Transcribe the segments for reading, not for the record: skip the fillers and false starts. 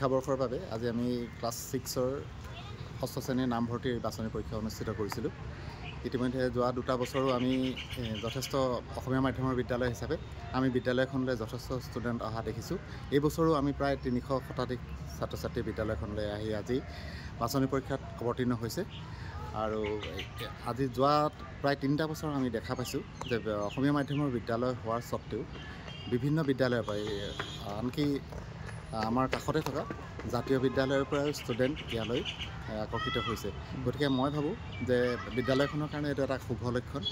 শিক্ষাবৰ্ষৰ বাবে আজি আমি ক্লাছ 6ৰ 6ষ্ঠ শ্ৰেণীৰ নামভৰ্তিৰ বাছনি পৰীক্ষা অনুষ্ঠিত কৰিছিলোঁ। ইতিমধ্যে যোৱা 2টা বছৰো আমি যথেষ্ট অসমীয়া মাধ্যমৰ বিদ্যালয় হিচাপে আমি বিদ্যালয়খনলৈ যথেষ্ট ষ্টুডেণ্ট অহা দেখিছোঁ। এই বছৰো আমি প্ৰায় 300 শতাধিক ছাত্ৰ ছাত্ৰী বিদ্যালয়খনলৈ আহি আজি বাছনি পৰীক্ষাত অৱতীৰ্ণ হৈছে। আৰু আজি যোৱা প্ৰায় 3টা বছৰ আমি দেখা পাইছোঁ যে অসমীয়া মাধ্যমৰ বিদ্যালয় হোৱাৰ স্বত্তেও বিভিন্ন বিদ্যালয়ৰ পৰা আনকি আমাৰ কাষতে থকা জাতীয় বিদ্যালয়ৰ পৰাও ষ্টুডেণ্ট ইয়ালৈ আকৰ্ষিত হৈছে। গতিকে মই ভাবোঁ যে বিদ্যালয়খনৰ কাৰণে এইটো এটা শুভ লক্ষণ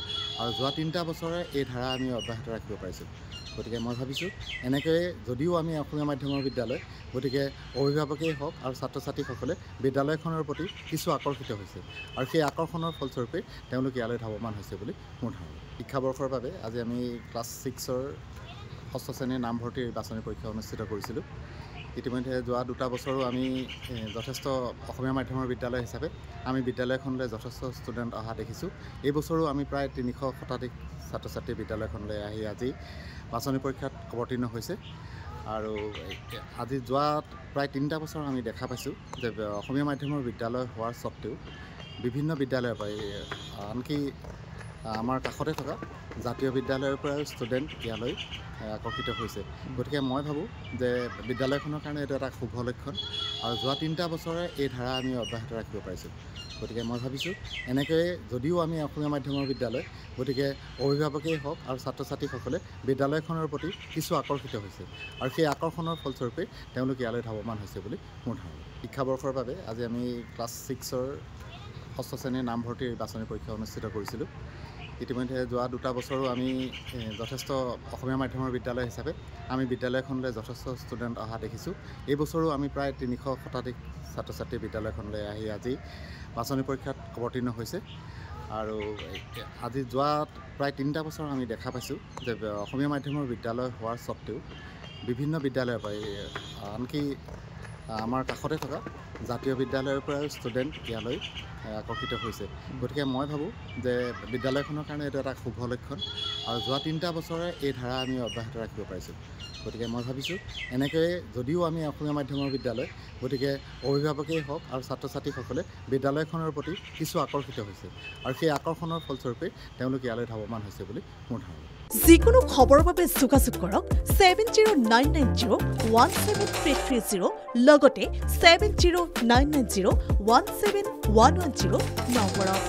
আৰু যোৱা 3টা বছৰে এই ধাৰা আমি অব্যাহত ৰাখিব পাৰিছোঁ। গতিকে মই ভাবিছোঁ এনেকৈয়ে যদিও আমি অসমীয়া মাধ্যমৰ বিদ্যালয়, গতিকে অভিভাৱকেই হওক আৰু ছাত্ৰ ছাত্ৰীসকলে বিদ্যালয়খনৰ প্ৰতি কিছু আকৰ্ষিত হৈছে আৰু সেই আকৰ্ষণৰ ফলস্বৰূপে তেওঁলোক ইয়ালৈ ধাৱমান হৈছে বুলি মোৰ ধাৰণা। শিক্ষাবৰ্ষৰ বাবে আজি আমি ক্লাছ 6ৰ 6ষ্ঠ শ্ৰেণীৰ নামভৰ্তিৰ বাছনি পৰীক্ষা অনুষ্ঠিত কৰিছিলোঁ। ইতিমধ্যে যোৱা 2টা বছৰো আমি যথেষ্ট অসমীয়া মাধ্যমৰ বিদ্যালয় হিচাপে আমি বিদ্যালয়খনলৈ যথেষ্ট ষ্টুডেণ্ট অহা দেখিছোঁ। এই বছৰো আমি প্ৰায় 300 শতাধিক ছাত্ৰ ছাত্ৰী বিদ্যালয়খনলৈ আহি আজি বাছনি পৰীক্ষাত অৱতীৰ্ণ হৈছে। আৰু আজি যোৱা প্ৰায় 3টা বছৰ আমি দেখা পাইছোঁ যে অসমীয়া মাধ্যমৰ বিদ্যালয় হোৱাৰ স্বত্তেও বিভিন্ন বিদ্যালয়ৰ পৰা আনকি আমাৰ কাষতে থকা জাতীয় বিদ্যালয়ৰ পৰাও ষ্টুডেণ্ট ইয়ালৈ আকৰ্ষিত হৈছে। গতিকে মই ভাবোঁ যে বিদ্যালয়খনৰ কাৰণে এইটো এটা শুভ লক্ষণ আৰু যোৱা 3টা বছৰে এই ধাৰা আমি অব্যাহত ৰাখিব পাৰিছোঁ। গতিকে মই ভাবিছোঁ এনেকৈয়ে যদিও আমি অসমীয়া মাধ্যমৰ বিদ্যালয়, গতিকে অভিভাৱকেই হওক আৰু ছাত্ৰ ছাত্ৰীসকলে বিদ্যালয়খনৰ প্ৰতি কিছু আকৰ্ষিত হৈছে আৰু সেই আকৰ্ষণৰ ফলস্বৰূপে তেওঁলোক ইয়ালৈ ধাৱমান হৈছে বুলি মোৰ ধাৰণা। শিক্ষাবৰ্ষৰ বাবে আজি আমি ক্লাছ 6ৰ 6ষ্ঠ শ্ৰেণীৰ নামভৰ্তিৰ বাছনি পৰীক্ষা অনুষ্ঠিত কৰিছিলোঁ। ইতিমধ্যে যোৱা 2টা বছৰো আমি যথেষ্ট অসমীয়া মাধ্যমৰ বিদ্যালয় হিচাপে আমি বিদ্যালয়খনলৈ যথেষ্ট ষ্টুডেণ্ট অহা দেখিছোঁ। এই বছৰো আমি প্ৰায় 300 শতাধিক ছাত্ৰ ছাত্ৰী বিদ্যালয়খনলৈ আহি আজি বাছনি পৰীক্ষাত অৱতীৰ্ণ হৈছে। আৰু আজি যোৱা প্ৰায় 3টা বছৰ আমি দেখা পাইছোঁ যে অসমীয়া মাধ্যমৰ বিদ্যালয় হোৱাৰ স্বত্তেও বিভিন্ন বিদ্যালয়ৰ পৰা আনকি আমাৰ কাষতে থকা জাতীয় বিদ্যালয়ৰ পৰাও ষ্টুডেণ্ট ইয়ালৈ আকৰ্ষিত হৈছে। গতিকে মই ভাবোঁ যে বিদ্যালয়খনৰ কাৰণে এইটো এটা শুভ লক্ষণ আৰু যোৱা 3টা বছৰে এই ধাৰা আমি অব্যাহত ৰাখিব পাৰিছোঁ। গতিকে মই ভাবিছোঁ এনেকৈয়ে যদিও আমি অসমীয়া মাধ্যমৰ বিদ্যালয়, গতিকে অভিভাৱকেই হওক আৰু ছাত্ৰ ছাত্ৰীসকলে বিদ্যালয়খনৰ প্ৰতি কিছু আকৰ্ষিত হৈছে আৰু সেই আকৰ্ষণৰ ফলস্বৰূপে তেওঁলোক ইয়ালৈ ধাৱমান হৈছে বুলি মোৰ ধাৰণা। যিকোনো খবৰৰ বাবে যোগাযোগ কৰক 7099017330 লগতে 7099017110 নম্বৰত।